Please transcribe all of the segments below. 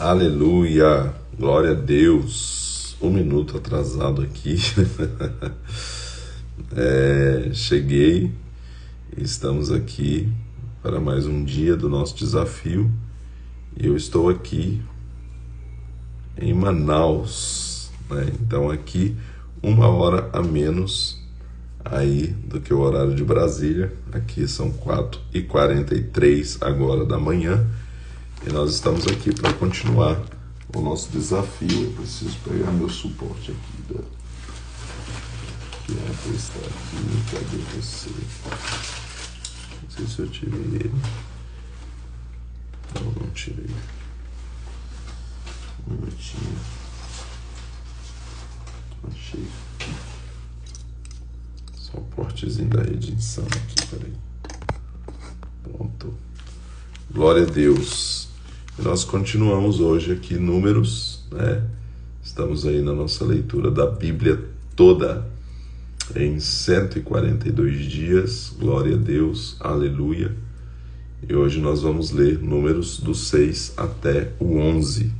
Aleluia, glória a Deus. Um minuto atrasado aqui. Cheguei e estamos aqui para mais um dia do nosso desafio. E eu estou aqui em Manaus, né? Então aqui 1 hora a menos aí do que o horário de Brasília. Aqui são 4h43 agora da manhã. E nós estamos aqui para continuar o nosso desafio. Eu preciso pegar meu suporte aqui. Que é está aqui. Cadê você? Não sei se eu tirei ele. Não tirei. Um minutinho. Achei. Suportezinho da edição aqui, peraí. Pronto. Glória a Deus. E nós continuamos hoje aqui Números, né? Estamos aí na nossa leitura da Bíblia toda em 142 dias. Glória a Deus, aleluia. E hoje nós vamos ler Números do 6 até o 11.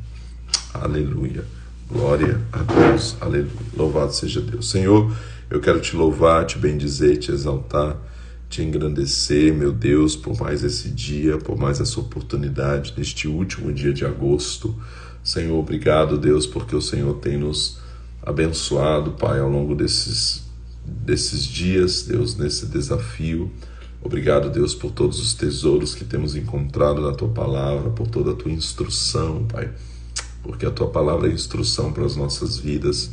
Aleluia. Glória a Deus, aleluia. Louvado seja Deus. Senhor, eu quero te louvar, te bendizer, te exaltar, te engrandecer, meu Deus, por mais esse dia, por mais essa oportunidade, neste último dia de agosto. Senhor, obrigado, Deus, porque o Senhor tem nos abençoado, Pai, ao longo desses dias, Deus, nesse desafio. Obrigado, Deus, por todos os tesouros que temos encontrado na Tua Palavra, por toda a Tua instrução, Pai, porque a Tua Palavra é instrução para as nossas vidas,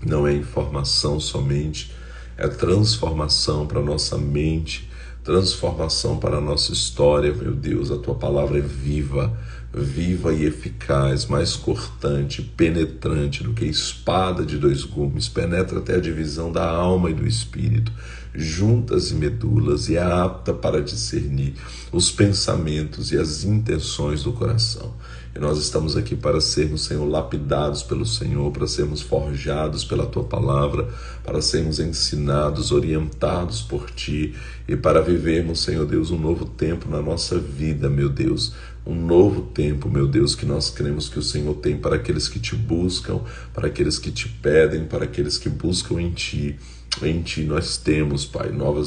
não é informação somente, é transformação para a nossa mente, transformação para a nossa história, meu Deus. A Tua Palavra é viva, viva e eficaz, mais cortante, penetrante do que espada de 2 gumes, penetra até a divisão da alma e do espírito, juntas e medulas, e é apta para discernir os pensamentos e as intenções do coração. E nós estamos aqui para sermos, Senhor, lapidados pelo Senhor, para sermos forjados pela Tua Palavra, para sermos ensinados, orientados por Ti, e para vivermos, Senhor Deus, um novo tempo na nossa vida, meu Deus. Um novo tempo, meu Deus, que nós cremos que o Senhor tem para aqueles que Te buscam, para aqueles que Te pedem, para aqueles que buscam em Ti. Em Ti nós temos, Pai, nova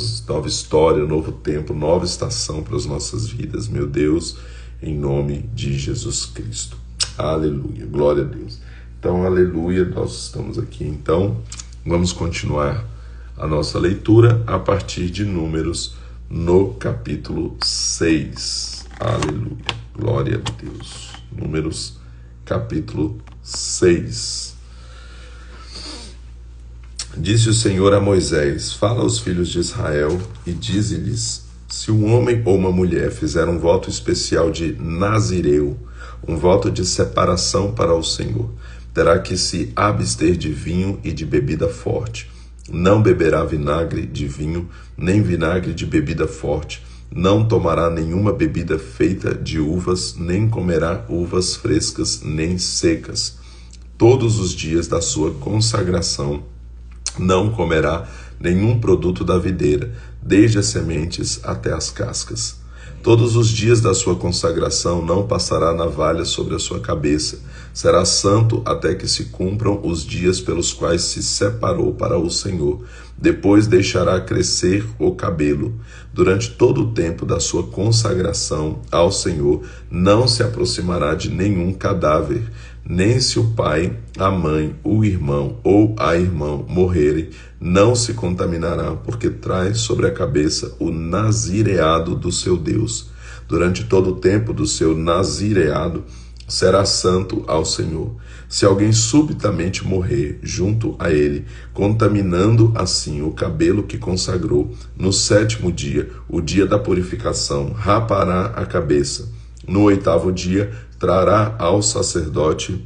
história, novo tempo, nova estação para as nossas vidas, meu Deus, em nome de Jesus Cristo. Aleluia, glória a Deus. Então, aleluia, nós estamos aqui. Então, vamos continuar a nossa leitura a partir de Números, no capítulo 6. Aleluia, glória a Deus. Números, capítulo 6. Disse o Senhor a Moisés: fala aos filhos de Israel e dize-lhes: se um homem ou uma mulher fizer um voto especial de Nazireu, um voto de separação para o Senhor, terá que se abster de vinho e de bebida forte. Não beberá vinagre de vinho, nem vinagre de bebida forte. Não tomará nenhuma bebida feita de uvas, nem comerá uvas frescas nem secas. Todos os dias da sua consagração não comerá nenhum produto da videira, desde as sementes até as cascas. Todos os dias da sua consagração não passará navalha sobre a sua cabeça. Será santo até que se cumpram os dias pelos quais se separou para o Senhor. Depois deixará crescer o cabelo. Durante todo o tempo da sua consagração ao Senhor, não se aproximará de nenhum cadáver, nem se o pai, a mãe, o irmão ou a irmã morrerem, não se contaminará, porque traz sobre a cabeça o nazireado do seu Deus. Durante todo o tempo do seu nazireado, será santo ao Senhor. Se alguém subitamente morrer junto a ele, contaminando assim o cabelo que consagrou, no 7º dia, o dia da purificação, rapará a cabeça. No 8º dia, trará ao sacerdote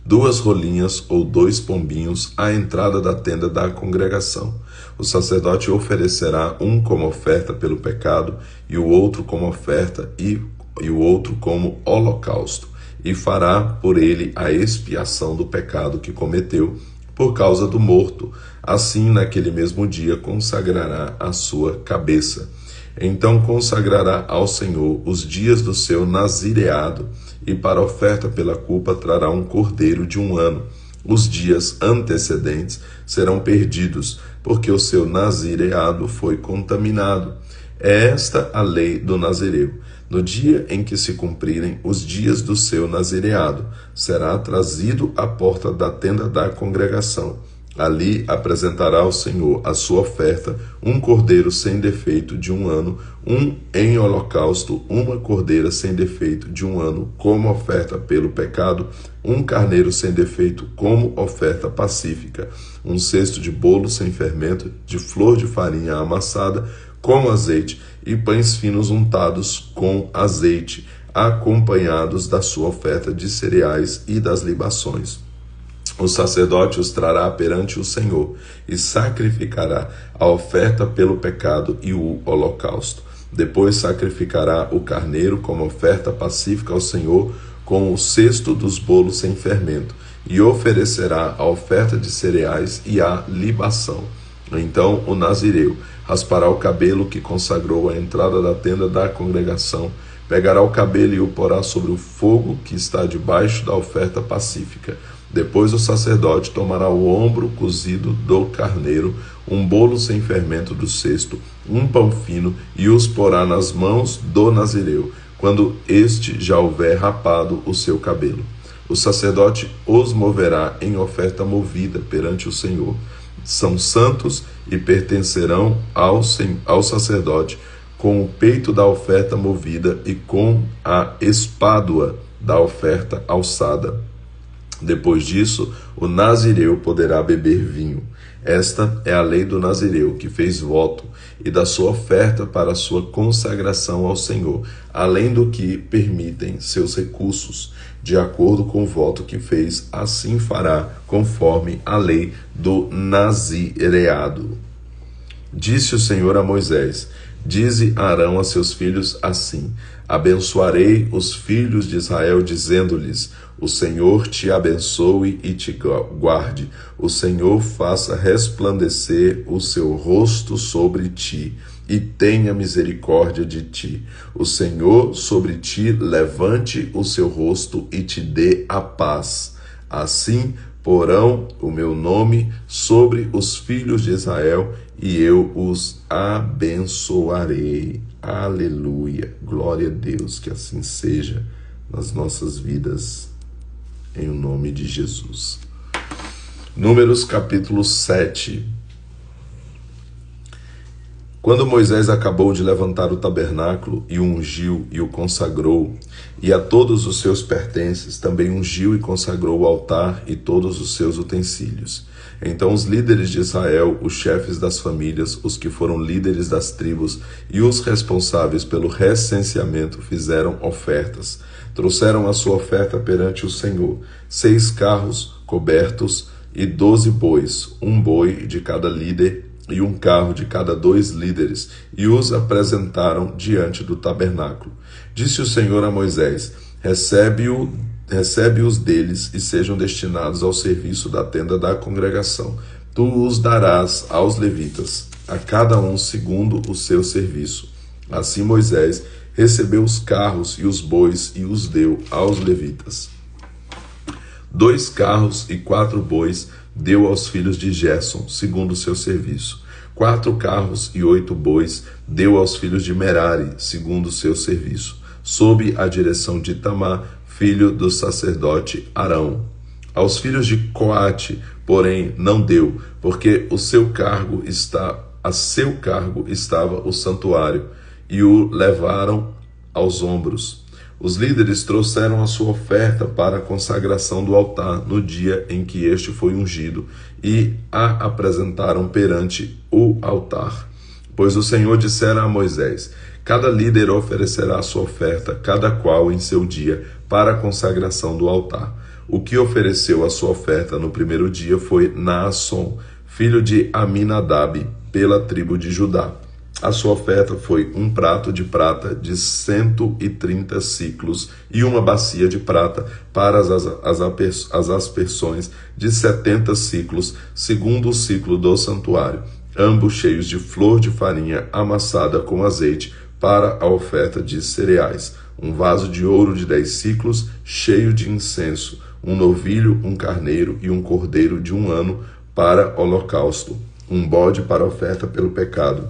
2 rolinhas ou 2 pombinhos à entrada da tenda da congregação. O sacerdote oferecerá um como oferta pelo pecado, e o outro como oferta e o outro como holocausto, e fará por ele a expiação do pecado que cometeu por causa do morto. Assim, naquele mesmo dia, consagrará a sua cabeça. Então consagrará ao Senhor os dias do seu nazireado, e para oferta pela culpa trará um cordeiro de 1 ano. Os dias antecedentes serão perdidos, porque o seu nazireado foi contaminado. É esta a lei do nazireu. No dia em que se cumprirem os dias do seu nazireado, será trazido à porta da tenda da congregação. Ali apresentará ao Senhor a sua oferta, um cordeiro sem defeito de 1 ano, em holocausto, uma cordeira sem defeito de 1 ano, como oferta pelo pecado, um carneiro sem defeito como oferta pacífica, um cesto de bolo sem fermento, de flor de farinha amassada, com azeite, e pães finos untados com azeite, acompanhados da sua oferta de cereais e das libações. O sacerdote os trará perante o Senhor e sacrificará a oferta pelo pecado e o holocausto. Depois sacrificará o carneiro como oferta pacífica ao Senhor com o cesto dos bolos sem fermento, e oferecerá a oferta de cereais e a libação. Então o nazireu raspará o cabelo que consagrou a entrada da tenda da congregação, pegará o cabelo e o porá sobre o fogo que está debaixo da oferta pacífica. Depois o sacerdote tomará o ombro cozido do carneiro, um bolo sem fermento do cesto, um pão fino, e os porá nas mãos do nazireu, quando este já houver rapado o seu cabelo. O sacerdote os moverá em oferta movida perante o Senhor. São santos e pertencerão ao sacerdote, com o peito da oferta movida e com a espádua da oferta alçada. Depois disso, o nazireu poderá beber vinho. Esta é a lei do nazireu, que fez voto, e da sua oferta para a sua consagração ao Senhor, além do que permitem seus recursos. De acordo com o voto que fez, assim fará, conforme a lei do nazireado. Disse o Senhor a Moisés: dize Arão a seus filhos assim: abençoarei os filhos de Israel, dizendo-lhes: o Senhor te abençoe e te guarde. O Senhor faça resplandecer o seu rosto sobre ti e tenha misericórdia de ti. O Senhor sobre ti levante o seu rosto e te dê a paz. Assim porão o meu nome sobre os filhos de Israel e eu os abençoarei. Aleluia. Glória a Deus, que assim seja nas nossas vidas, em nome de Jesus. Números capítulo 7. Quando Moisés acabou de levantar o tabernáculo e o ungiu e o consagrou, e a todos os seus pertences, também ungiu e consagrou o altar e todos os seus utensílios. Então os líderes de Israel, os chefes das famílias, os que foram líderes das tribos e os responsáveis pelo recenseamento fizeram ofertas. Trouxeram a sua oferta perante o Senhor: 6 carros cobertos e 12 bois, um boi de cada líder e um carro de cada 2 líderes, e os apresentaram diante do tabernáculo. Disse o Senhor a Moisés: recebe-os deles e sejam destinados ao serviço da tenda da congregação. Tu os darás aos levitas, a cada um segundo o seu serviço. Assim Moisés recebeu os carros e os bois e os deu aos levitas. 2 carros e 4 bois deu aos filhos de Gerson, segundo o seu serviço. 4 carros e 8 bois deu aos filhos de Merari, segundo o seu serviço, sob a direção de Itamar, filho do sacerdote Arão. Aos filhos de Coate, porém, não deu, porque a seu cargo estava o santuário, e o levaram aos ombros. Os líderes trouxeram a sua oferta para a consagração do altar no dia em que este foi ungido e a apresentaram perante o altar. Pois o Senhor dissera a Moisés: cada líder oferecerá a sua oferta, cada qual em seu dia, para a consagração do altar. O que ofereceu a sua oferta no primeiro dia foi Naasson, filho de Aminadab, pela tribo de Judá. A sua oferta foi um prato de prata de 130 siclos e uma bacia de prata para as aspersões de 70 siclos, segundo o ciclo do santuário. ambos cheios de flor de farinha amassada com azeite, para a oferta de cereais, um vaso de ouro de 10 siclos, cheio de incenso, um novilho, um carneiro e um cordeiro de 1 ano para holocausto, um bode para oferta pelo pecado,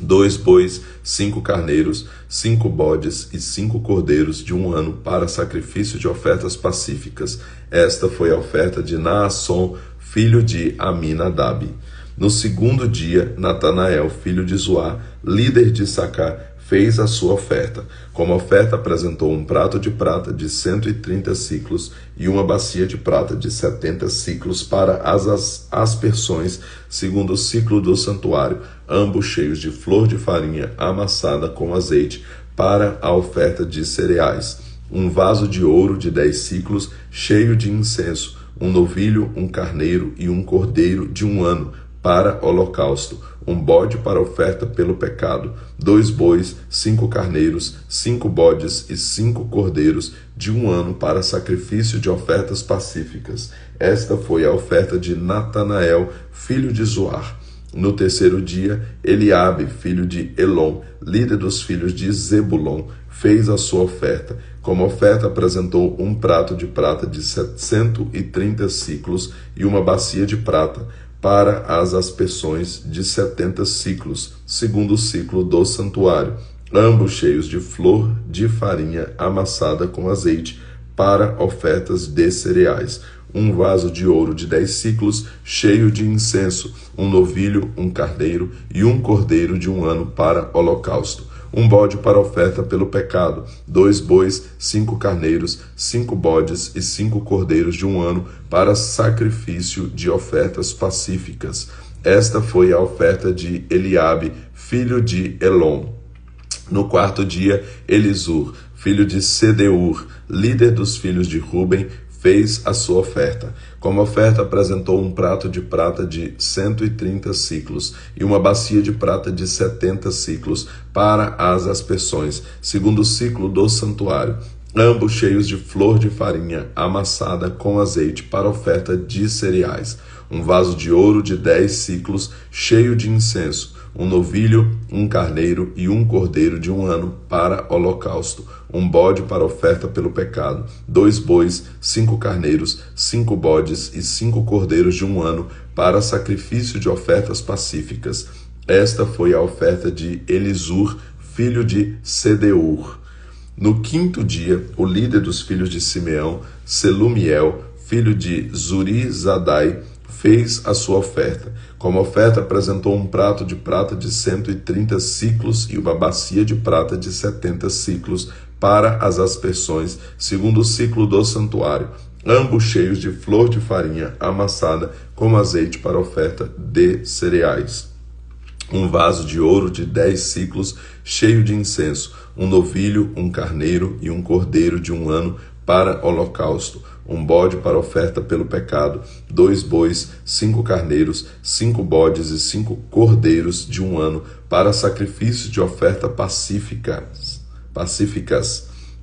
2 bois, 5 carneiros, 5 bodes e 5 cordeiros de 1 ano para sacrifício de ofertas pacíficas. Esta foi a oferta de Naasson, filho de Aminadab. No segundo dia, Natanael, filho de Zuar, líder de Issacar, fez a sua oferta. Como oferta, apresentou um prato de prata de 130 siclos e uma bacia de prata de 70 siclos para as aspersões, segundo o ciclo do santuário, ambos cheios de flor de farinha amassada com azeite, para a oferta de cereais. Um vaso de ouro de 10 siclos, cheio de incenso, um novilho, um carneiro e um cordeiro de 1 ano, para holocausto, um bode para oferta pelo pecado, 2 bois, 5 carneiros, 5 bodes e 5 cordeiros de 1 ano para sacrifício de ofertas pacíficas. Esta foi a oferta de Natanael, filho de Zuar. No terceiro dia, Eliabe, filho de Elon, líder dos filhos de Zebulon, fez a sua oferta. Como oferta, apresentou um prato de prata de 130 siclos e uma bacia de prata para as aspersões de 70 siclos, segundo o ciclo do santuário, ambos cheios de flor de farinha amassada com azeite, para ofertas de cereais. Um vaso de ouro de 10 siclos, cheio de incenso, um novilho, um carneiro e um cordeiro de 1 ano para holocausto. Um bode para oferta pelo pecado, 2 bois, 5 carneiros, 5 bodes e 5 cordeiros de 1 ano para sacrifício de ofertas pacíficas. Esta foi a oferta de Eliabe, filho de Elon. No quarto dia, Elisur, filho de Sedeur, líder dos filhos de Ruben, fez a sua oferta. Como oferta, apresentou um prato de prata de 130 siclos e uma bacia de prata de 70 siclos para as aspersões, segundo o ciclo do santuário, ambos cheios de flor de farinha amassada com azeite para oferta de cereais. Um vaso de ouro de 10 siclos, cheio de incenso, um novilho, um carneiro e um cordeiro de 1 ano para holocausto, um bode para oferta pelo pecado, 2 bois, 5 carneiros, 5 bodes e 5 cordeiros de 1 ano para sacrifício de ofertas pacíficas. Esta foi a oferta de Elisur, filho de Sedeur. No quinto dia, o líder dos filhos de Simeão, Selumiel, filho de Zurizadai, fez a sua oferta. Como oferta, apresentou um prato de prata de 130 siclos e uma bacia de prata de 70 siclos para as aspersões, segundo o ciclo do santuário, ambos cheios de flor de farinha amassada com azeite para oferta de cereais. Um vaso de ouro de 10 siclos, cheio de incenso, um novilho, um carneiro e um cordeiro de 1 ano para holocausto, um bode para oferta pelo pecado, 2 bois, 5 carneiros, 5 bodes e 5 cordeiros de 1 ano para sacrifício de oferta pacíficas.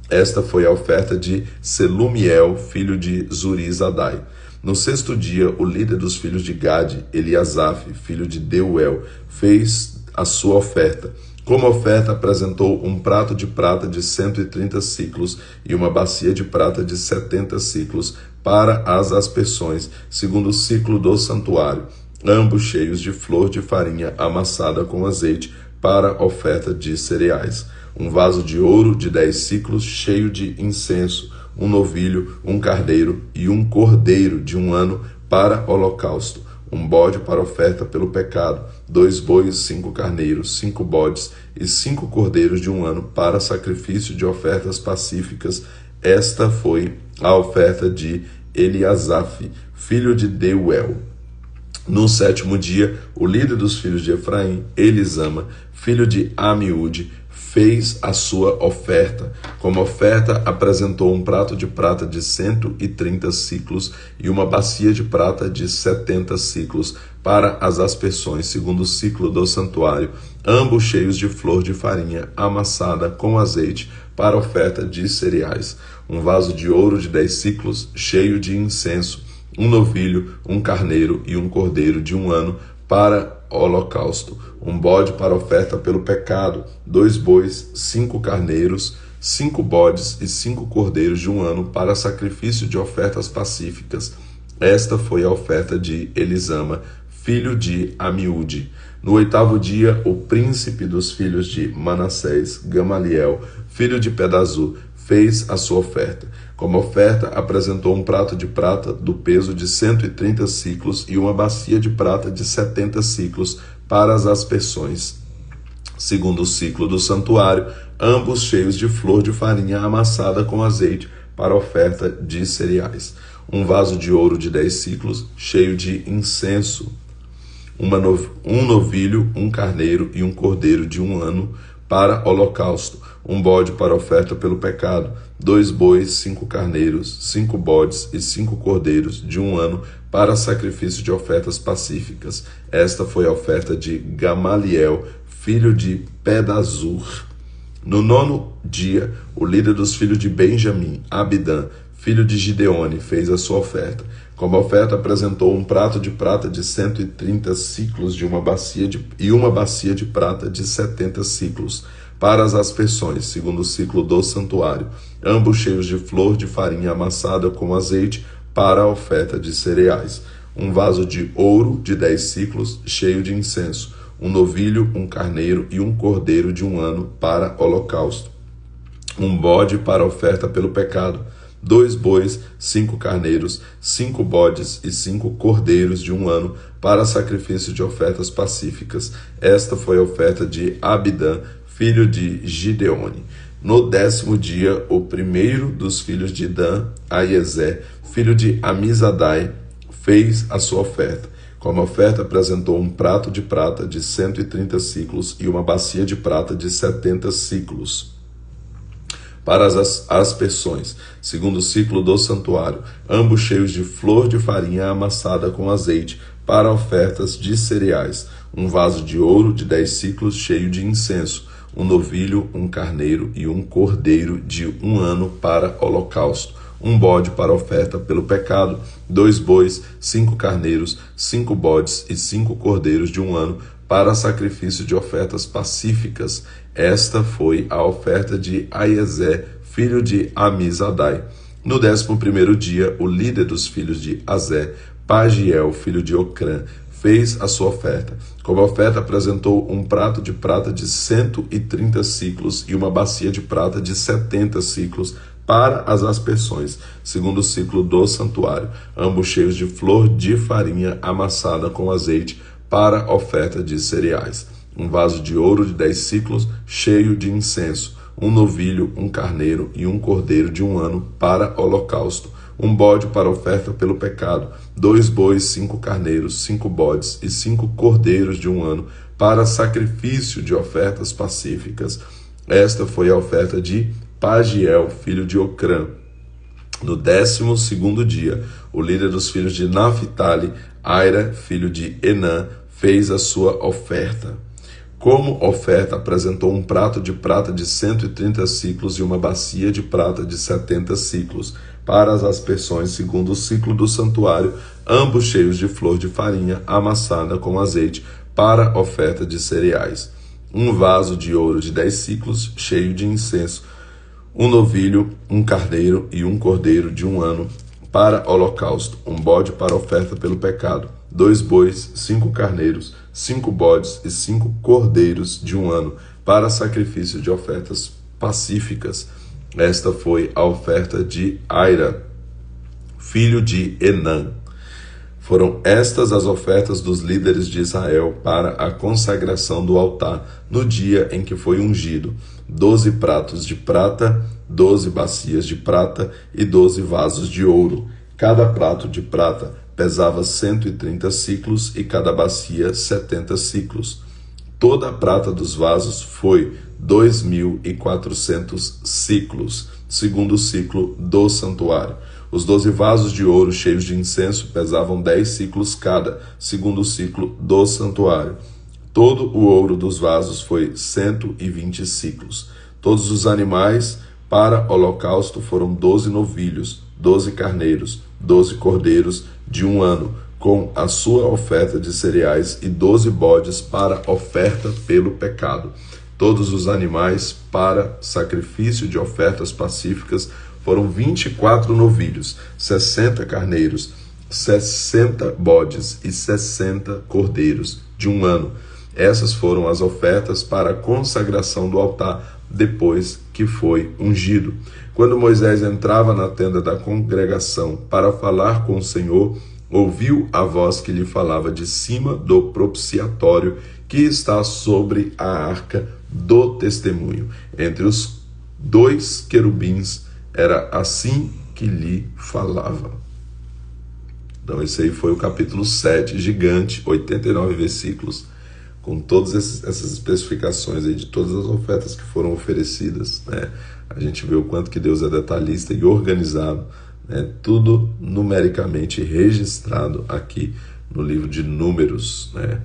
Esta foi a oferta de Selumiel, filho de Zurizadai. No sexto dia, o líder dos filhos de Gade, Eliasaf, filho de Deuel, fez a sua oferta. Como oferta, apresentou um prato de prata de 130 siclos e uma bacia de prata de 70 siclos para as aspersões, segundo o ciclo do santuário, ambos cheios de flor de farinha amassada com azeite para oferta de cereais. Um vaso de ouro de 10 siclos, cheio de incenso, um novilho, um carneiro e um cordeiro de 1 ano para holocausto, um bode para oferta pelo pecado, 2 bois, 5 carneiros, 5 bodes e 5 cordeiros de 1 ano para sacrifício de ofertas pacíficas. Esta foi a oferta de Eliasaf, filho de Deuel. No sétimo dia, o líder dos filhos de Efraim, Elisama, filho de Amiúde, fez a sua oferta. Como oferta, apresentou um prato de prata de 130 siclos e uma bacia de prata de 70 siclos para as aspersões, segundo o ciclo do santuário, ambos cheios de flor de farinha amassada com azeite para oferta de cereais. Um vaso de ouro de 10 siclos, cheio de incenso, um novilho, um carneiro e um cordeiro de 1 ano para holocausto, um bode para oferta pelo pecado, 2 bois, 5 carneiros, 5 bodes e 5 cordeiros de um ano para sacrifício de ofertas pacíficas. Esta foi a oferta de Elisama, filho de Amiúde. No 8º dia, o príncipe dos filhos de Manassés, Gamaliel, filho de Pedazur, fez a sua oferta. Como oferta, apresentou um prato de prata do peso de 130 siclos e uma bacia de prata de 70 siclos para as aspersões, segundo o ciclo do santuário, ambos cheios de flor de farinha amassada com azeite para oferta de cereais. Um vaso de ouro de 10 siclos, cheio de incenso, um novilho, um carneiro e um cordeiro de um ano para holocausto, um bode para oferta pelo pecado, 2 bois, 5 carneiros, 5 bodes e 5 cordeiros de um ano para sacrifício de ofertas pacíficas. Esta foi a oferta de Gamaliel, filho de Pedazur. No 9º dia, o líder dos filhos de Benjamim, Abidã, filho de Gideone, fez a sua oferta. Como oferta, apresentou um prato de prata de 130 siclos e uma bacia de prata de 70 siclos para as aspersões, segundo o ciclo do santuário, ambos cheios de flor de farinha amassada com azeite para a oferta de cereais. Um vaso de ouro de 10 siclos, cheio de incenso, um novilho, um carneiro e um cordeiro de um ano para holocausto, um bode para oferta pelo pecado, 2 bois, 5 carneiros, 5 bodes e 5 cordeiros de um ano para sacrifício de ofertas pacíficas. Esta foi a oferta de Abidã, filho de Gideone. No 10º dia, o primeiro dos filhos de Dan, Aiezé, filho de Amizadai, fez a sua oferta. Como oferta, apresentou um prato de prata de 130 siclos e uma bacia de prata de 70 siclos para as aspersões, segundo o ciclo do santuário, ambos cheios de flor de farinha amassada com azeite para ofertas de cereais, um vaso de ouro de 10 siclos cheio de incenso, um novilho, um carneiro e um cordeiro de um ano para holocausto, um bode para oferta pelo pecado, 2 bois, 5 carneiros, 5 bodes e 5 cordeiros de um ano para sacrifício de ofertas pacíficas. Esta foi a oferta de Aiezé, filho de Amizadai. No 11º dia, o líder dos filhos de Azé, Pagiel, filho de Ocrã, fez a sua oferta. Como oferta, apresentou um prato de prata de 130 siclos e uma bacia de prata de 70 siclos para as aspersões, segundo o ciclo do santuário, ambos cheios de flor de farinha amassada com azeite para oferta de cereais. Um vaso de ouro de 10 siclos, cheio de incenso, um novilho, um carneiro e um cordeiro de um ano para holocausto, um bode para oferta pelo pecado, 2 bois, 5 carneiros, 5 bodes e 5 cordeiros de um ano para sacrifício de ofertas pacíficas. Esta foi a oferta de Pagiel, filho de Ocrã. No 12º dia, o líder dos filhos de Naphtali, Aira, filho de Enã, fez a sua oferta. Como oferta, apresentou um prato de prata de 130 siclos e uma bacia de prata de 70 siclos para as aspersões, segundo o ciclo do santuário, ambos cheios de flor de farinha amassada com azeite para oferta de cereais. Um vaso de ouro de 10 siclos, cheio de incenso, um novilho, um carneiro e um cordeiro de um ano para holocausto, um bode para oferta pelo pecado, 2 bois, 5 carneiros, 5 bodes e 5 cordeiros de um ano para sacrifício de ofertas pacíficas. Esta foi a oferta de Aira, filho de Enã. Foram estas as ofertas dos líderes de Israel para a consagração do altar no dia em que foi ungido: 12 pratos de prata, 12 bacias de prata e 12 vasos de ouro. Cada prato de prata pesava 130 siclos e cada bacia 70 siclos. Toda a prata dos vasos foi 2.400 siclos, segundo o ciclo do santuário. Os 12 vasos de ouro cheios de incenso pesavam 10 siclos cada, segundo o ciclo do santuário. Todo o ouro dos vasos foi 120 siclos. Todos os animais para holocausto foram 12 novilhos, 12 carneiros, 12 cordeiros de um ano, com a sua oferta de cereais e 12 bodes para oferta pelo pecado. Todos os animais para sacrifício de ofertas pacíficas foram 24 novilhos, 60 carneiros, 60 bodes e 60 cordeiros de um ano. Essas foram as ofertas para a consagração do altar depois que foi ungido. Quando Moisés entrava na tenda da congregação para falar com o Senhor, ouviu a voz que lhe falava de cima do propiciatório que está sobre a arca do testemunho. Entre os 2 querubins era assim que lhe falava. Então esse aí foi o capítulo 7, gigante, 89 versículos, com todas essas especificações aí de todas as ofertas que foram oferecidas, né? A gente vê o quanto que Deus é detalhista e organizado, né? Tudo numericamente registrado aqui no livro de Números, né?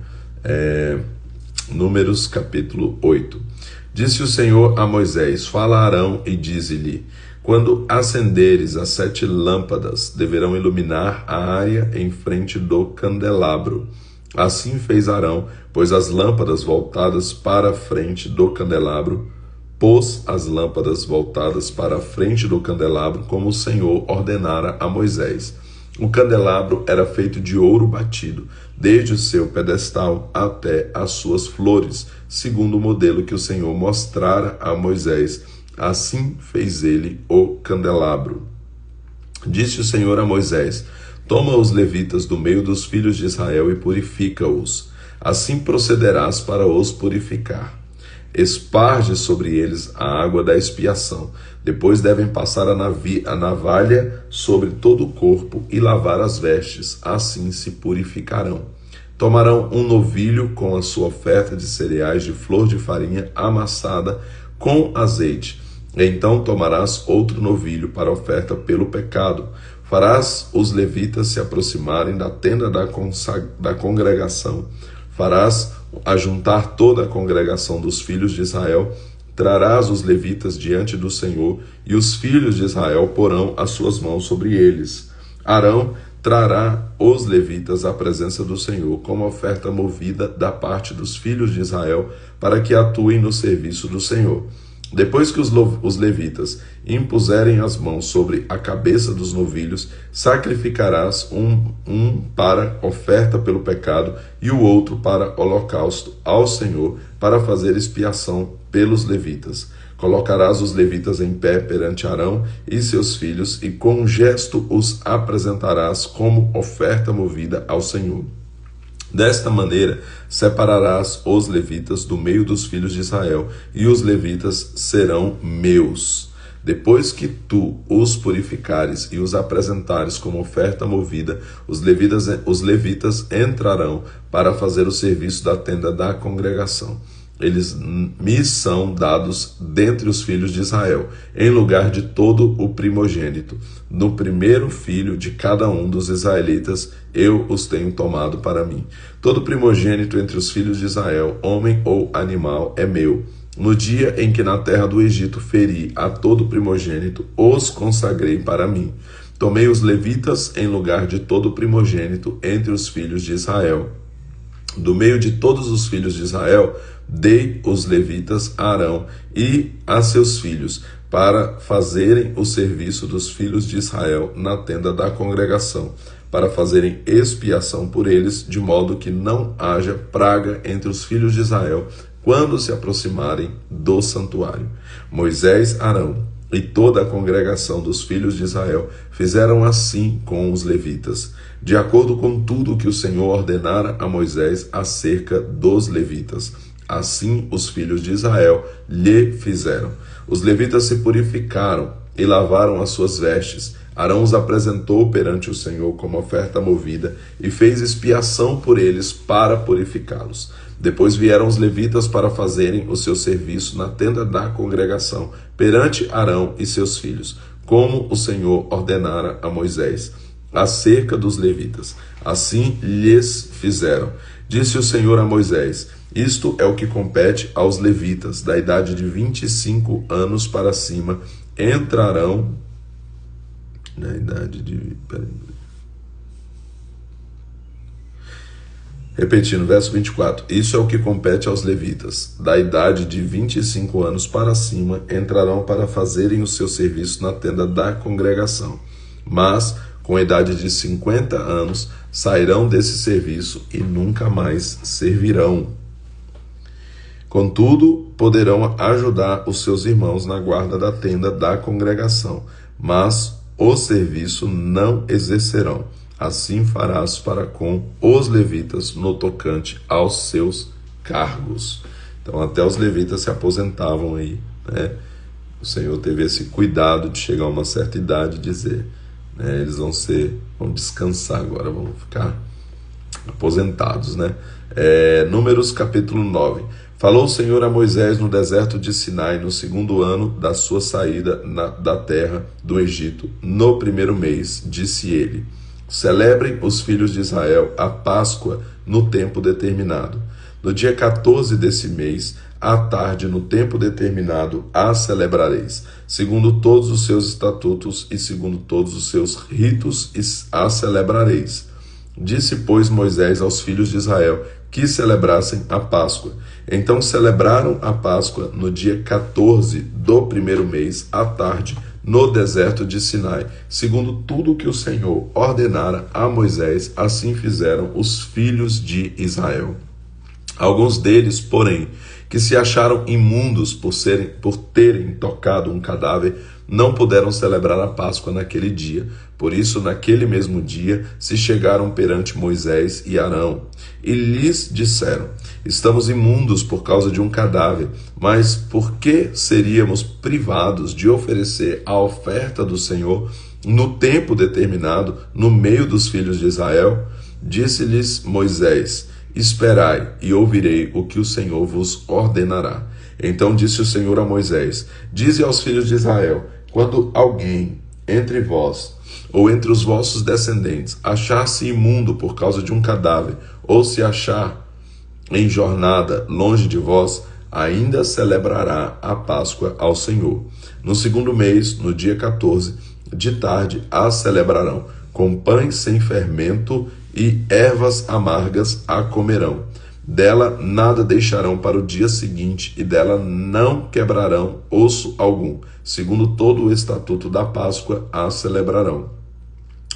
Números capítulo 8. Disse o Senhor a Moisés: fala a Arão e dize-lhe: quando acenderes as 7 lâmpadas, deverão iluminar a área em frente do candelabro. Assim fez Arão, pois as lâmpadas voltadas para a frente do candelabro, pôs as lâmpadas voltadas para a frente do candelabro, como o Senhor ordenara a Moisés. O candelabro era feito de ouro batido, desde o seu pedestal até as suas flores, segundo o modelo que o Senhor mostrara a Moisés. Assim fez ele o candelabro. Disse o Senhor a Moisés: toma os levitas do meio dos filhos de Israel e purifica-os. Assim procederás para os purificar. Esparge sobre eles a água da expiação. Depois devem passar a navalha sobre todo o corpo e lavar as vestes. Assim se purificarão. Tomarão um novilho com a sua oferta de cereais de flor de farinha amassada com azeite. Então tomarás outro novilho para oferta pelo pecado. Farás os levitas se aproximarem da tenda da congregação. Farás ajuntar toda a congregação dos filhos de Israel. Trarás os levitas diante do Senhor, e os filhos de Israel porão as suas mãos sobre eles. Arão trará os levitas à presença do Senhor como oferta movida da parte dos filhos de Israel, para que atuem no serviço do Senhor. Depois que os levitas impuserem as mãos sobre a cabeça dos novilhos, sacrificarás um para oferta pelo pecado e o outro para holocausto ao Senhor, para fazer expiação pelos levitas. Colocarás os levitas em pé perante Arão e seus filhos, e com um gesto os apresentarás como oferta movida ao Senhor. Desta maneira, separarás os levitas do meio dos filhos de Israel, e os levitas serão meus. Depois que tu os purificares e os apresentares como oferta movida, os levitas entrarão para fazer o serviço da tenda da congregação. Eles me são dados dentre os filhos de Israel, em lugar de todo o primogênito. No primeiro filho de cada um dos israelitas, eu os tenho tomado para mim. Todo primogênito entre os filhos de Israel, homem ou animal, é meu. No dia em que na terra do Egito feri a todo primogênito, os consagrei para mim. Tomei os levitas em lugar de todo primogênito entre os filhos de Israel. Do meio de todos os filhos de Israel, dei os levitas a Arão e a seus filhos, para fazerem o serviço dos filhos de Israel na tenda da congregação, para fazerem expiação por eles, de modo que não haja praga entre os filhos de Israel, quando se aproximarem do santuário. Moisés, Arão e toda a congregação dos filhos de Israel fizeram assim com os levitas, de acordo com tudo que o Senhor ordenara a Moisés acerca dos levitas. Assim os filhos de Israel lhe fizeram. Os levitas se purificaram e lavaram as suas vestes. Arão os apresentou perante o Senhor como oferta movida e fez expiação por eles para purificá-los. Depois vieram os levitas para fazerem o seu serviço na tenda da congregação perante Arão e seus filhos, como o Senhor ordenara a Moisés, acerca dos levitas. Assim lhes fizeram. Disse o Senhor a Moisés: isto é o que compete aos levitas, da idade de 25 anos para cima, entrarão na idade de... Repetindo, verso 24. Isso é o que compete aos levitas. Da idade de 25 anos para cima, entrarão para fazerem o seu serviço na tenda da congregação. Mas, com a idade de 50 anos, sairão desse serviço e nunca mais servirão. Contudo, poderão ajudar os seus irmãos na guarda da tenda da congregação, mas o serviço não exercerão. Assim farás para com os levitas no tocante aos seus cargos. Então até os levitas se aposentavam aí, né? O Senhor teve esse cuidado de chegar a uma certa idade e dizer, né, eles vão descansar agora, vão ficar aposentados, né? Números capítulo 9. Falou o Senhor a Moisés no deserto de Sinai, no 2º ano da sua saída da terra do Egito, no 1º mês, disse ele: celebrem os filhos de Israel a Páscoa no tempo determinado. No dia 14 desse mês, à tarde, no tempo determinado, a celebrareis, segundo todos os seus estatutos e segundo todos os seus ritos, a celebrareis. Disse, pois, Moisés aos filhos de Israel que celebrassem a Páscoa. Então celebraram a Páscoa no dia 14 do 1º mês, à tarde, no deserto de Sinai, segundo tudo que o Senhor ordenara a Moisés, assim fizeram os filhos de Israel. Alguns deles, porém, que se acharam imundos por terem tocado um cadáver, não puderam celebrar a Páscoa naquele dia. Por isso, naquele mesmo dia, se chegaram perante Moisés e Arão, e lhes disseram: estamos imundos por causa de um cadáver, mas por que seríamos privados de oferecer a oferta do Senhor no tempo determinado, no meio dos filhos de Israel? Disse-lhes Moisés: esperai e ouvirei o que o Senhor vos ordenará. Então disse o Senhor a Moisés: dize aos filhos de Israel: quando alguém entre vós ou entre os vossos descendentes achar-se imundo por causa de um cadáver, ou se achar em jornada longe de vós, ainda celebrará a Páscoa ao Senhor. No 2º mês, no dia 14, de tarde, a celebrarão, com pães sem fermento e ervas amargas a comerão. Dela nada deixarão para o dia seguinte, e dela não quebrarão osso algum. Segundo todo o estatuto da Páscoa, a celebrarão.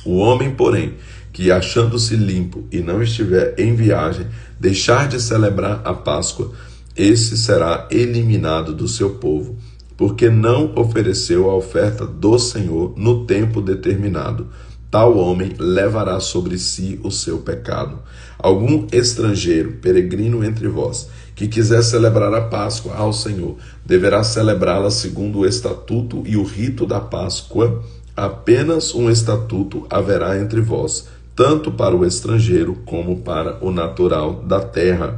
O homem, porém, que achando-se limpo e não estiver em viagem, deixar de celebrar a Páscoa, esse será eliminado do seu povo, porque não ofereceu a oferta do Senhor no tempo determinado. Tal homem levará sobre si o seu pecado. Algum estrangeiro, peregrino entre vós, que quiser celebrar a Páscoa ao Senhor, deverá celebrá-la segundo o estatuto e o rito da Páscoa. Apenas um estatuto haverá entre vós, tanto para o estrangeiro como para o natural da terra.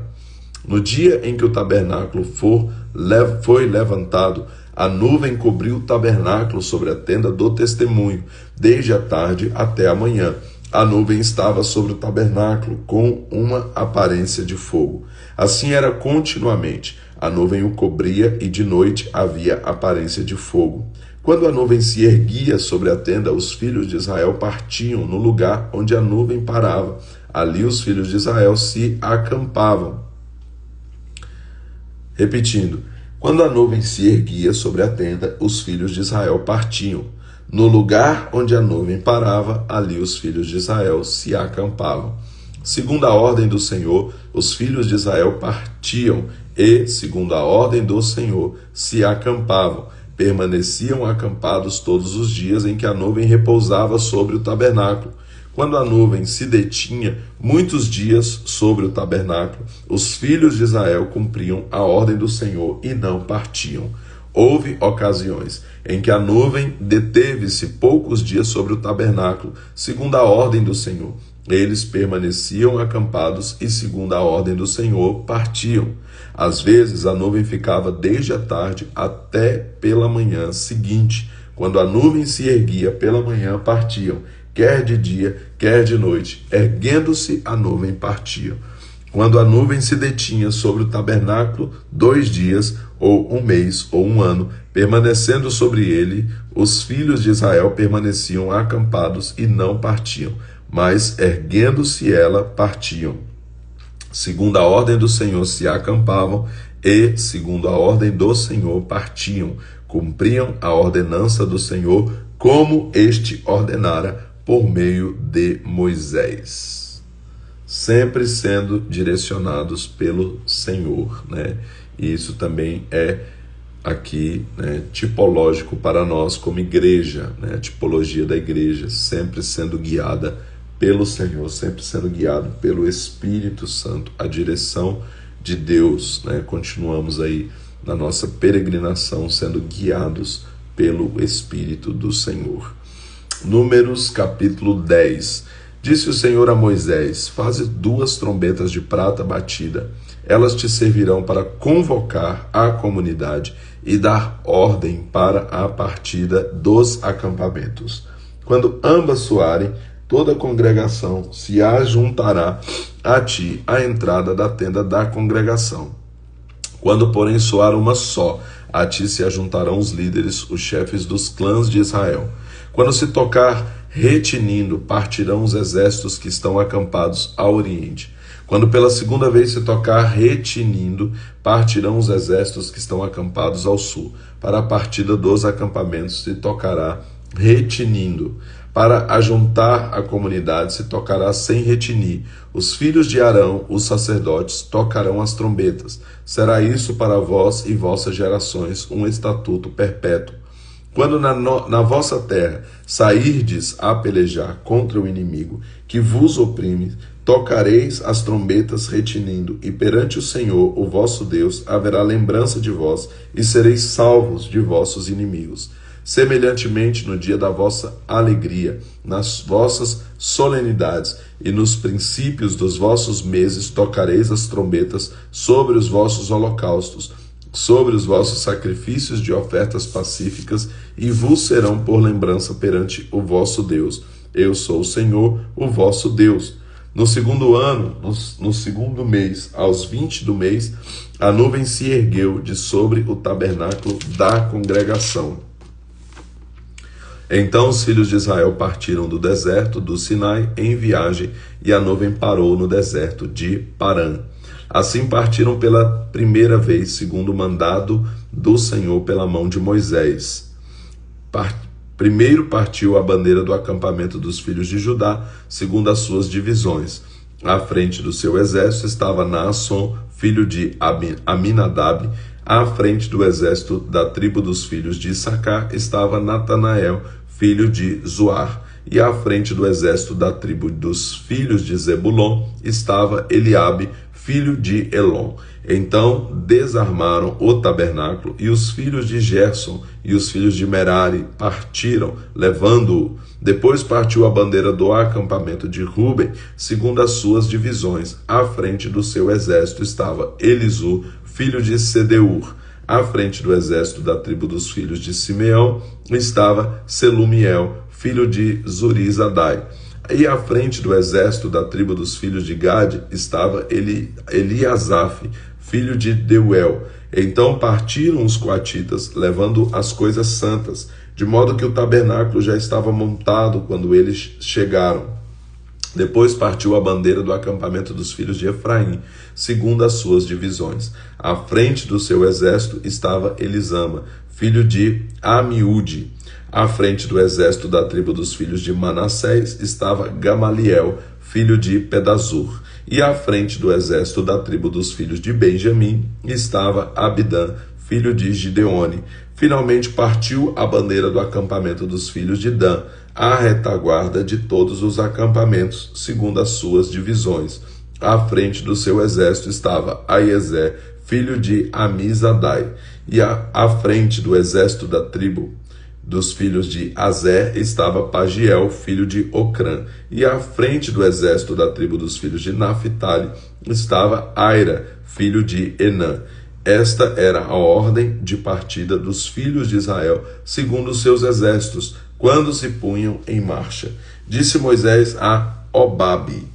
No dia em que o tabernáculo foi levantado, a nuvem cobriu o tabernáculo sobre a tenda do testemunho, desde a tarde até a manhã. A nuvem estava sobre o tabernáculo com uma aparência de fogo. Assim era continuamente. A nuvem o cobria e de noite havia aparência de fogo. Quando a nuvem se erguia sobre a tenda, os filhos de Israel partiam no lugar onde a nuvem parava. Ali os filhos de Israel se acampavam. Repetindo, quando a nuvem se erguia sobre a tenda, os filhos de Israel partiam. No lugar onde a nuvem parava, ali os filhos de Israel se acampavam. Segundo a ordem do Senhor, os filhos de Israel partiam e, segundo a ordem do Senhor, se acampavam. Permaneciam acampados todos os dias em que a nuvem repousava sobre o tabernáculo. Quando a nuvem se detinha muitos dias sobre o tabernáculo, os filhos de Israel cumpriam a ordem do Senhor e não partiam. Houve ocasiões em que a nuvem deteve-se poucos dias sobre o tabernáculo, segundo a ordem do Senhor. Eles permaneciam acampados e, segundo a ordem do Senhor, partiam. Às vezes a nuvem ficava desde a tarde até pela manhã seguinte. Quando a nuvem se erguia pela manhã, partiam, quer de dia, quer de noite. Erguendo-se a nuvem, partiam. Quando a nuvem se detinha sobre o tabernáculo 2 dias, ou 1 mês, ou 1 ano, permanecendo sobre ele, os filhos de Israel permaneciam acampados e não partiam, mas erguendo-se ela, partiam. segundo a ordem do Senhor se acampavam e, segundo a ordem do Senhor, partiam, cumpriam a ordenança do Senhor, como este ordenara por meio de Moisés. Sempre sendo direcionados pelo Senhor, né? E isso também é aqui, né, tipológico para nós como igreja, né? A tipologia da igreja, sempre sendo guiada pelo Senhor, sempre sendo guiado pelo Espírito Santo, a direção de Deus, né? Continuamos aí na nossa peregrinação sendo guiados pelo Espírito do Senhor. Números capítulo 10. Disse o Senhor a Moisés: faze 2 trombetas de prata batida, elas te servirão para convocar a comunidade e dar ordem para a partida dos acampamentos. Quando ambas soarem, toda a congregação se ajuntará a ti à entrada da tenda da congregação. Quando, porém, soar uma só, a ti se ajuntarão os líderes, os chefes dos clãs de Israel. Quando se tocar retinindo, partirão os exércitos que estão acampados ao oriente. Quando pela segunda vez se tocar retinindo, partirão os exércitos que estão acampados ao sul. Para a partida dos acampamentos se tocará retinindo. Para ajuntar a comunidade se tocará sem retinir. Os filhos de Arão, os sacerdotes, tocarão as trombetas. Será isso para vós e vossas gerações um estatuto perpétuo. Quando na vossa terra sairdes a pelejar contra o inimigo que vos oprime, tocareis as trombetas retinindo, e perante o Senhor, o vosso Deus, haverá lembrança de vós, e sereis salvos de vossos inimigos. Semelhantemente, no dia da vossa alegria, nas vossas solenidades e nos princípios dos vossos meses, tocareis as trombetas sobre os vossos holocaustos, sobre os vossos sacrifícios de ofertas pacíficas, e vos serão por lembrança perante o vosso Deus. Eu sou o Senhor, o vosso Deus. No segundo ano, no segundo mês, aos 20 do mês, a nuvem se ergueu de sobre o tabernáculo da congregação. Então os filhos de Israel partiram do deserto do Sinai em viagem, e a nuvem parou no deserto de Parã. Assim partiram pela primeira vez, segundo o mandado do Senhor pela mão de Moisés. Primeiro partiu a bandeira do acampamento dos filhos de Judá, segundo as suas divisões. À frente do seu exército estava Naasson, filho de Aminadab. À frente do exército da tribo dos filhos de Issacar estava Natanael, filho de Zoar. E à frente do exército da tribo dos filhos de Zebulon estava Eliabe, filho de Elon. Então desarmaram o tabernáculo, e os filhos de Gerson e os filhos de Merari partiram, levando-o. Depois partiu a bandeira do acampamento de Ruben, segundo as suas divisões. À frente do seu exército estava Elisu, filho de Sedeur. À frente do exército da tribo dos filhos de Simeão estava Selumiel, filho de Zurizadai. E à frente do exército da tribo dos filhos de Gade estava Eliasaf, filho de Deuel. Então partiram os coatitas, levando as coisas santas, de modo que o tabernáculo já estava montado quando eles chegaram. Depois partiu a bandeira do acampamento dos filhos de Efraim, segundo as suas divisões. À frente do seu exército estava Elisama, filho de Amiúde. À frente do exército da tribo dos filhos de Manassés estava Gamaliel, filho de Pedazur. E à frente do exército da tribo dos filhos de Benjamim estava Abidã, filho de Gideone. Finalmente partiu a bandeira do acampamento dos filhos de Dan, à retaguarda de todos os acampamentos, segundo as suas divisões. À frente do seu exército estava Aiezer, filho de Amizadai. E à frente do exército da tribo dos filhos de Azer estava Pagiel, filho de Ocrã. E à frente do exército da tribo dos filhos de Naphtali estava Aira, filho de Enã. Esta era a ordem de partida dos filhos de Israel, segundo os seus exércitos, quando se punham em marcha. Disse Moisés a Obabe,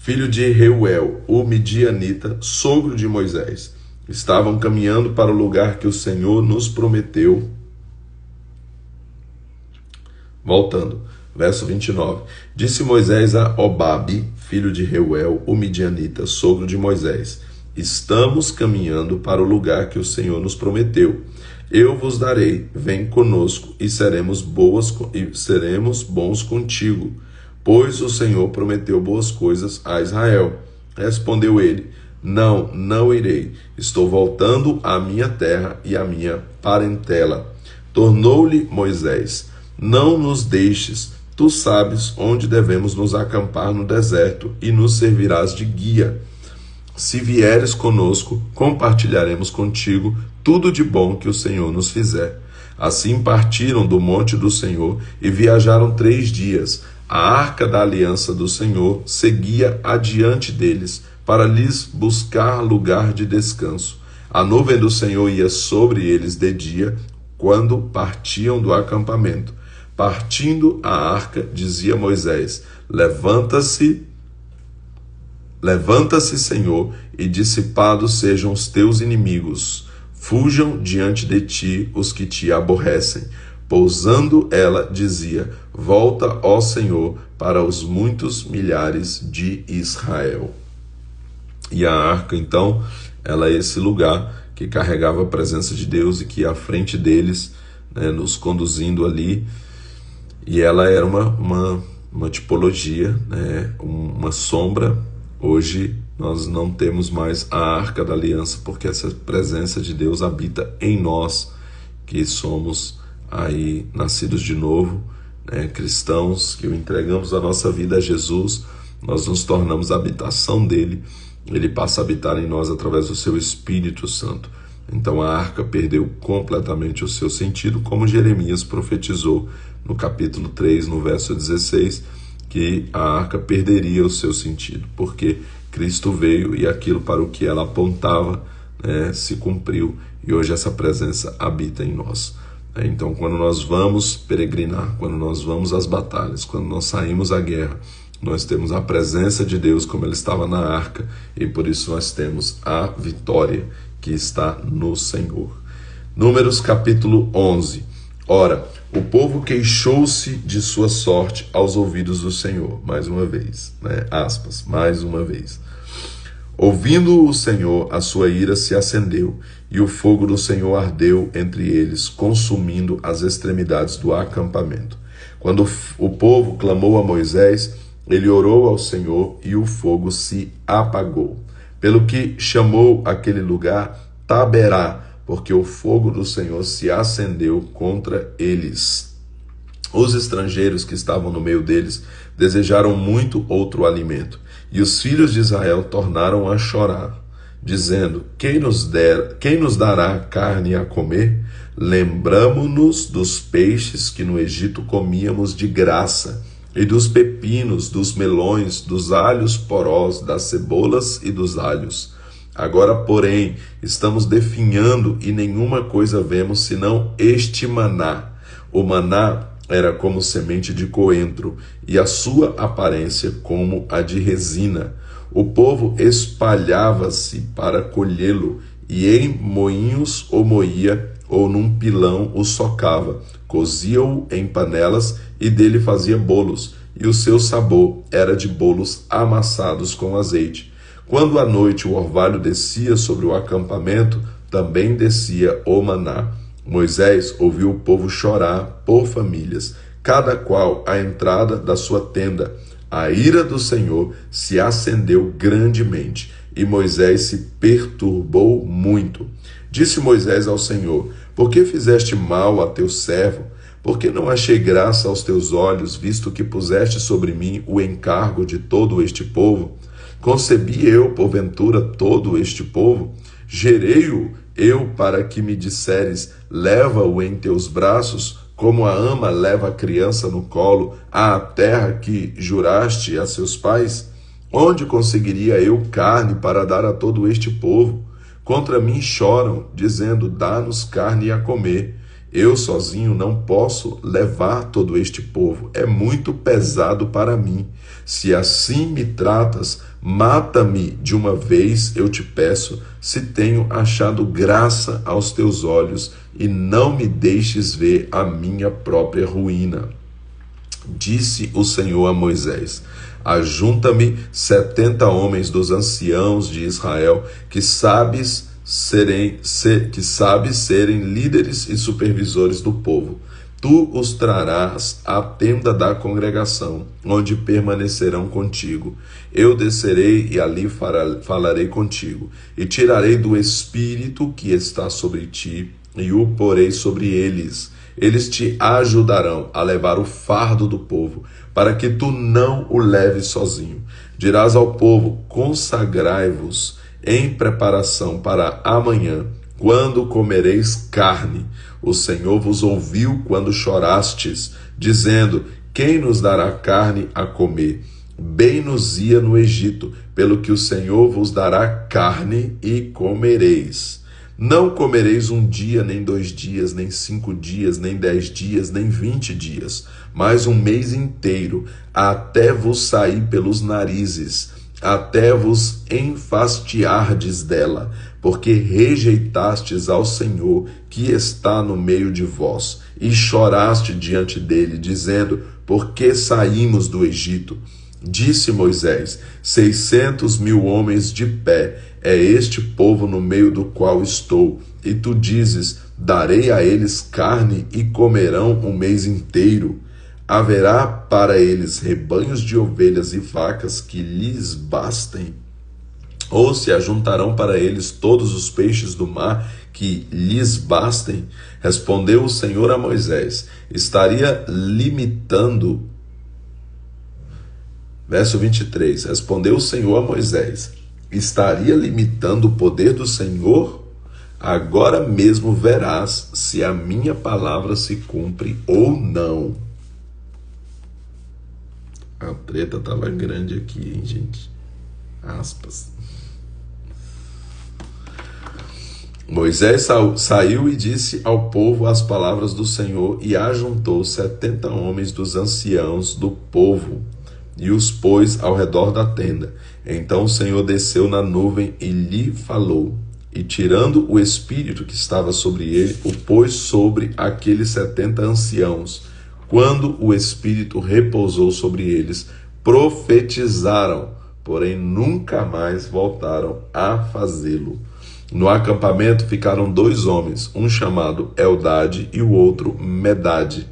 filho de Reuel, o midianita, sogro de Moisés. Estavam caminhando para o lugar que o Senhor nos prometeu. Voltando. Verso 29. Disse Moisés a Obabe, filho de Reuel, o midianita, sogro de Moisés: estamos caminhando para o lugar que o Senhor nos prometeu. Eu vos darei, vem conosco, e seremos bons contigo, pois o Senhor prometeu boas coisas a Israel. Respondeu ele: não irei. Estou voltando à minha terra e à minha parentela. Tornou-lhe Moisés: não nos deixes. Tu sabes onde devemos nos acampar no deserto, e nos servirás de guia. Se vieres conosco, compartilharemos contigo tudo de bom que o Senhor nos fizer. Assim partiram do monte do Senhor e viajaram 3 dias. A arca da aliança do Senhor seguia adiante deles, para lhes buscar lugar de descanso. A nuvem do Senhor ia sobre eles de dia, quando partiam do acampamento. Partindo a arca, dizia Moisés: Levanta-se, Senhor, e dissipados sejam os teus inimigos. Fujam diante de ti os que te aborrecem. Pousando ela, dizia: Volta, ó Senhor, para os muitos milhares de Israel. E a arca, então, ela é esse lugar que carregava a presença de Deus e que ia à frente deles, né, nos conduzindo ali. E ela era uma tipologia, né, uma sombra. Hoje nós não temos mais a Arca da Aliança, porque essa presença de Deus habita em nós, que somos aí nascidos de novo, né, cristãos, que o entregamos a nossa vida a Jesus. Nós nos tornamos a habitação dele. Ele passa a habitar em nós através do seu Espírito Santo. Então a arca perdeu completamente o seu sentido, como Jeremias profetizou no capítulo 3, no verso 16, que a arca perderia o seu sentido, porque Cristo veio e aquilo para o que ela apontava, né, se cumpriu, e hoje essa presença habita em nós. Então, quando nós vamos peregrinar, quando nós vamos às batalhas, quando nós saímos à guerra, nós temos a presença de Deus como ele estava na arca, e por isso nós temos a vitória que está no Senhor. Números capítulo 11. Ora, o povo queixou-se de sua sorte aos ouvidos do Senhor. Mais uma vez, né? Aspas, mais uma vez. Ouvindo o Senhor, a sua ira se acendeu, e o fogo do Senhor ardeu entre eles, consumindo as extremidades do acampamento. Quando o povo clamou a Moisés, ele orou ao Senhor, e o fogo se apagou. Pelo que chamou aquele lugar Taberá, porque o fogo do Senhor se acendeu contra eles. Os estrangeiros que estavam no meio deles desejaram muito outro alimento, e os filhos de Israel tornaram a chorar, dizendo: quem nos dará carne a comer? Lembramo-nos dos peixes que no Egito comíamos de graça, e dos pepinos, dos melões, dos alhos porós, das cebolas e dos alhos. Agora, porém, estamos definhando e nenhuma coisa vemos senão este maná. O maná era como semente de coentro, e a sua aparência como a de resina. O povo espalhava-se para colhê-lo, e em moinhos o moía, ou num pilão o socava. Cozia-o em panelas e dele fazia bolos, e o seu sabor era de bolos amassados com azeite. Quando à noite o orvalho descia sobre o acampamento, também descia o maná. Moisés ouviu o povo chorar por famílias, cada qual à entrada da sua tenda. A ira do Senhor se acendeu grandemente, e Moisés se perturbou muito. Disse Moisés ao Senhor: por que fizeste mal a teu servo? Porque não achei graça aos teus olhos, visto que puseste sobre mim o encargo de todo este povo? Concebi eu, porventura, todo este povo? Gerei-o eu para que me disseres: leva-o em teus braços, como a ama leva a criança no colo, à terra que juraste a seus pais? Onde conseguiria eu carne para dar a todo este povo? Contra mim choram, dizendo: dá-nos carne a comer. Eu sozinho não posso levar todo este povo, é muito pesado para mim. Se assim me tratas, mata-me de uma vez, eu te peço, se tenho achado graça aos teus olhos, e não me deixes ver a minha própria ruína. Disse o Senhor a Moisés: ajunta-me 70 homens dos anciãos de Israel, que sabes serem líderes e supervisores do povo. Tu os trarás à tenda da congregação, onde permanecerão contigo. Eu descerei e ali falarei contigo, e tirarei do Espírito que está sobre ti, e o porei sobre eles. Eles te ajudarão a levar o fardo do povo, para que tu não o leves sozinho. Dirás ao povo: consagrai-vos em preparação para amanhã, quando comereis carne. O Senhor vos ouviu quando chorastes, dizendo: quem nos dará carne a comer? Bem nos ia no Egito, pelo que o Senhor vos dará carne e comereis. Não comereis 1 dia, nem 2 dias, nem 5 dias, nem 10 dias, nem 20 dias, mas 1 mês inteiro, até vos sair pelos narizes, até vos enfastiardes dela, porque rejeitastes ao Senhor, que está no meio de vós, e choraste diante dele, dizendo: por que saímos do Egito? Disse Moisés: 600.000 homens de pé, é este povo no meio do qual estou. E tu dizes: darei a eles carne e comerão 1 mês inteiro. Haverá para eles rebanhos de ovelhas e vacas que lhes bastem? Ou se ajuntarão para eles todos os peixes do mar que lhes bastem? Respondeu o Senhor a Moisés: estaria limitando. Verso 23, respondeu o Senhor a Moisés: estaria limitando o poder do Senhor? Agora mesmo verás se a minha palavra se cumpre ou não. A treta estava grande aqui, hein, gente? Aspas. Moisés saiu e disse ao povo as palavras do Senhor, e ajuntou 70 homens dos anciãos do povo, e os pôs ao redor da tenda. Então o Senhor desceu na nuvem e lhe falou, e tirando o espírito que estava sobre ele, o pôs sobre aqueles 70 anciãos. Quando o espírito repousou sobre eles, profetizaram, porém nunca mais voltaram a fazê-lo. No acampamento ficaram 2 homens, um chamado Eldade e o outro Medade.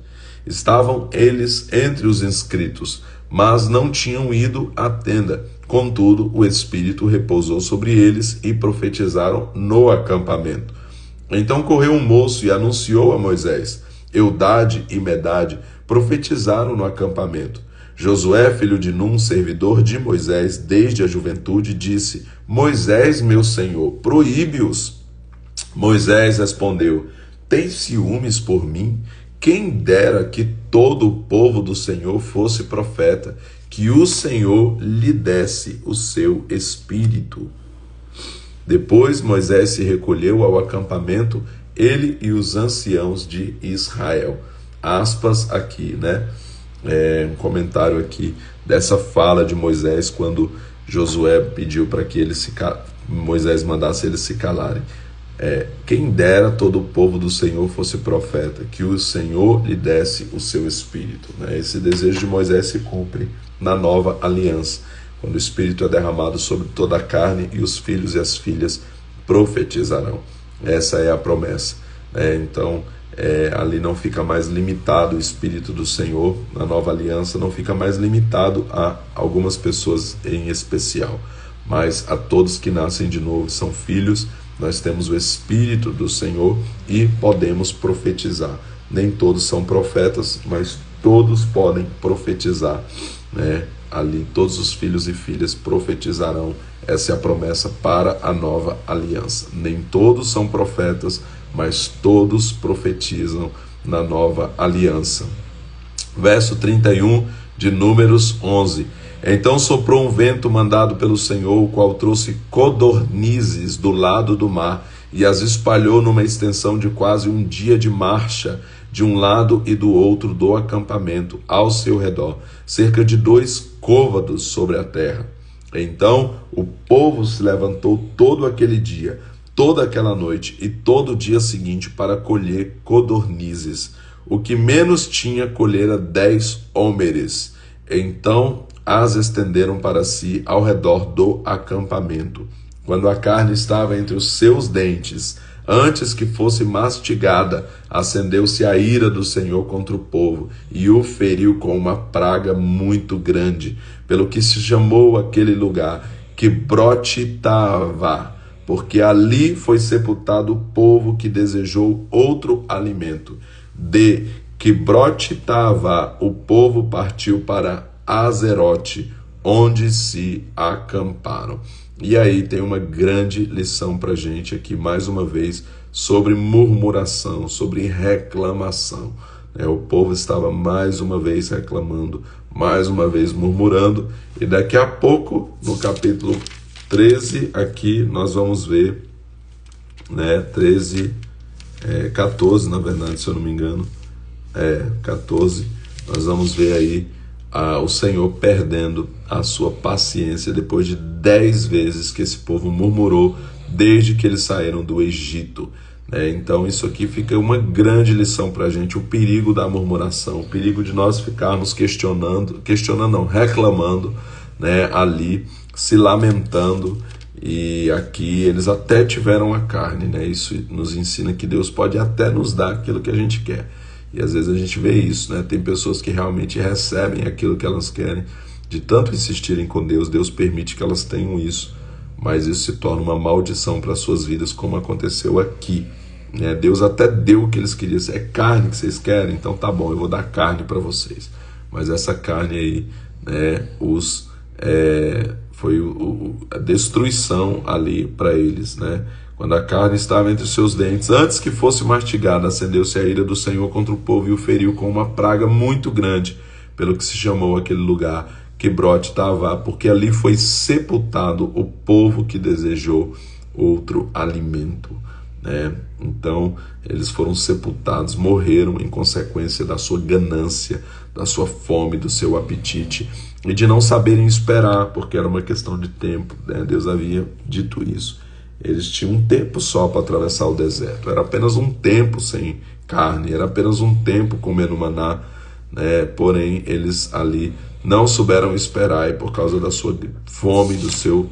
Estavam eles entre os inscritos, mas não tinham ido à tenda. Contudo, o Espírito repousou sobre eles e profetizaram no acampamento. Então correu um moço e anunciou a Moisés: Eldade e Medade profetizaram no acampamento. Josué, filho de Num, servidor de Moisés desde a juventude, disse: Moisés, meu senhor, proíbe-os. Moisés respondeu: tens ciúmes por mim? Quem dera que todo o povo do Senhor fosse profeta, que o Senhor lhe desse o seu espírito. Depois Moisés se recolheu ao acampamento, ele e os anciãos de Israel. Aspas aqui, né? Um comentário aqui dessa fala de Moisés quando Josué pediu para que Moisés mandasse eles se calarem. Quem dera todo o povo do Senhor fosse profeta, que o Senhor lhe desse o seu espírito. Esse desejo de Moisés se cumpre na nova aliança, quando o espírito é derramado sobre toda a carne e os filhos e as filhas profetizarão. Essa é a promessa. Então, ali não fica mais limitado o Espírito do Senhor, na nova aliança não fica mais limitado a algumas pessoas em especial, mas a todos que nascem de novo, são filhos. Nós temos o Espírito do Senhor e podemos profetizar. Nem todos são profetas, mas todos podem profetizar, ali todos os filhos e filhas profetizarão. Essa é a promessa para a nova aliança. Nem todos são profetas, mas todos profetizam na nova aliança. Verso 31 de Números 11. Então soprou um vento mandado pelo Senhor, o qual trouxe codornizes do lado do mar e as espalhou numa extensão de quase 1 dia de marcha, de um lado e do outro do acampamento, ao seu redor, cerca de 2 côvados sobre a terra. Então o povo se levantou todo aquele dia, toda aquela noite e todo o dia seguinte para colher codornizes. o que menos tinha colhera 10 homeres. Então as estenderam para si ao redor do acampamento. Quando a carne estava entre os seus dentes, antes que fosse mastigada, acendeu-se a ira do Senhor contra o povo e o feriu com uma praga muito grande, pelo que se chamou aquele lugar Quibrote Taavá, porque ali foi sepultado o povo que desejou outro alimento. De Quibrote Taavá, o povo partiu para Azerote, onde se acamparam. E aí tem uma grande lição para a gente aqui, mais uma vez, sobre murmuração, sobre reclamação. O povo estava mais uma vez reclamando, mais uma vez murmurando, e daqui a pouco, no capítulo 13, aqui nós vamos ver, 14, na verdade, se eu não me engano, 14, nós vamos ver aí o Senhor perdendo a sua paciência depois de 10 vezes que esse povo murmurou desde que eles saíram do Egito. Então isso aqui fica uma grande lição para a gente, o perigo da murmuração, o perigo de nós ficarmos reclamando, ali, se lamentando. E aqui eles até tiveram a carne, isso nos ensina que Deus pode até nos dar aquilo que a gente quer. E às vezes a gente vê isso, tem pessoas que realmente recebem aquilo que elas querem, de tanto insistirem com Deus, Deus permite que elas tenham isso, mas isso se torna uma maldição para as suas vidas, como aconteceu aqui. Deus até deu o que eles queriam, é carne que vocês querem, então tá bom, eu vou dar carne para vocês. Mas essa carne aí, foi a destruição ali para eles, Quando a carne estava entre os seus dentes, antes que fosse mastigada, acendeu-se a ira do Senhor contra o povo e o feriu com uma praga muito grande, pelo que se chamou aquele lugar Quibrote Taavá, porque ali foi sepultado o povo que desejou outro alimento. Então eles foram sepultados, morreram em consequência da sua ganância, da sua fome, do seu apetite e de não saberem esperar, porque era uma questão de tempo. Deus havia dito isso. Eles tinham um tempo só para atravessar o deserto, era apenas um tempo sem carne, era apenas um tempo comendo maná, porém eles ali não souberam esperar, e por causa da sua fome, do seu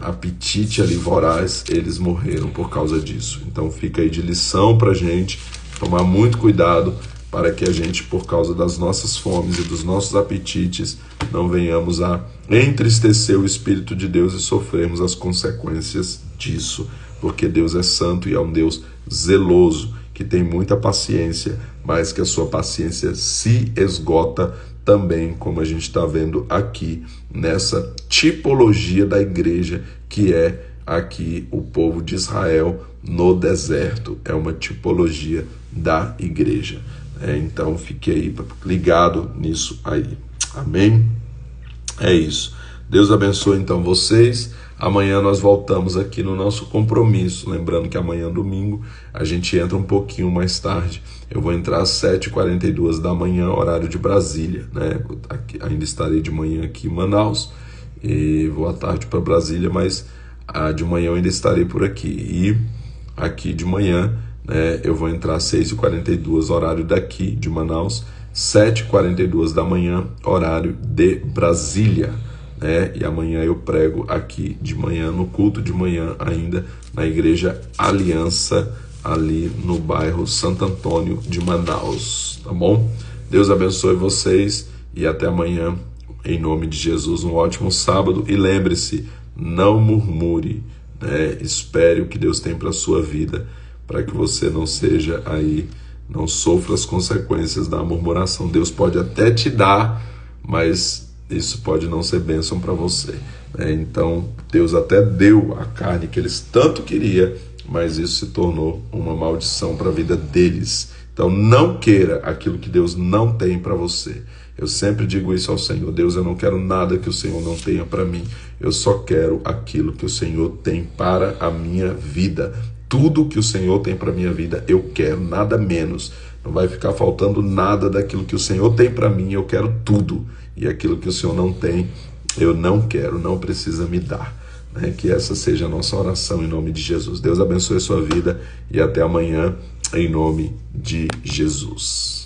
apetite ali voraz, eles morreram por causa disso. Então fica aí de lição para a gente tomar muito cuidado, para que a gente, por causa das nossas fomes e dos nossos apetites, não venhamos a entristecer o Espírito de Deus e sofrermos as consequências disso, porque Deus é santo e é um Deus zeloso, que tem muita paciência, mas que a sua paciência se esgota também, como a gente está vendo aqui, nessa tipologia da igreja, que é aqui o povo de Israel no deserto, é uma tipologia da igreja. Então fique aí ligado nisso aí, amém? É isso, Deus abençoe então vocês. Amanhã nós voltamos aqui no nosso compromisso, lembrando que amanhã domingo a gente entra um pouquinho mais tarde, eu vou entrar às 7h42 da manhã, horário de Brasília, Aqui, ainda estarei de manhã aqui em Manaus e vou à tarde para Brasília, mas de manhã eu ainda estarei por aqui, e aqui de manhã eu vou entrar às 6h42, horário daqui de Manaus, 7h42 da manhã, horário de Brasília, e amanhã eu prego aqui de manhã, no culto de manhã ainda, na Igreja Aliança, ali no bairro Santo Antônio de Manaus, tá bom? Deus abençoe vocês e até amanhã, em nome de Jesus, um ótimo sábado, e lembre-se, não murmure, espere o que Deus tem para a sua vida, para que você não seja aí, não sofra as consequências da murmuração. Deus pode até te dar, mas isso pode não ser bênção para você. Então, Deus até deu a carne que eles tanto queriam, mas isso se tornou uma maldição para a vida deles. Então, não queira aquilo que Deus não tem para você. Eu sempre digo isso ao Senhor: Deus, eu não quero nada que o Senhor não tenha para mim. Eu só quero aquilo que o Senhor tem para a minha vida. Tudo que o Senhor tem para a minha vida, eu quero, nada menos. Não vai ficar faltando nada daquilo que o Senhor tem para mim, eu quero tudo. E aquilo que o Senhor não tem, eu não quero, não precisa me dar. Que essa seja a nossa oração em nome de Jesus. Deus abençoe a sua vida e até amanhã, em nome de Jesus.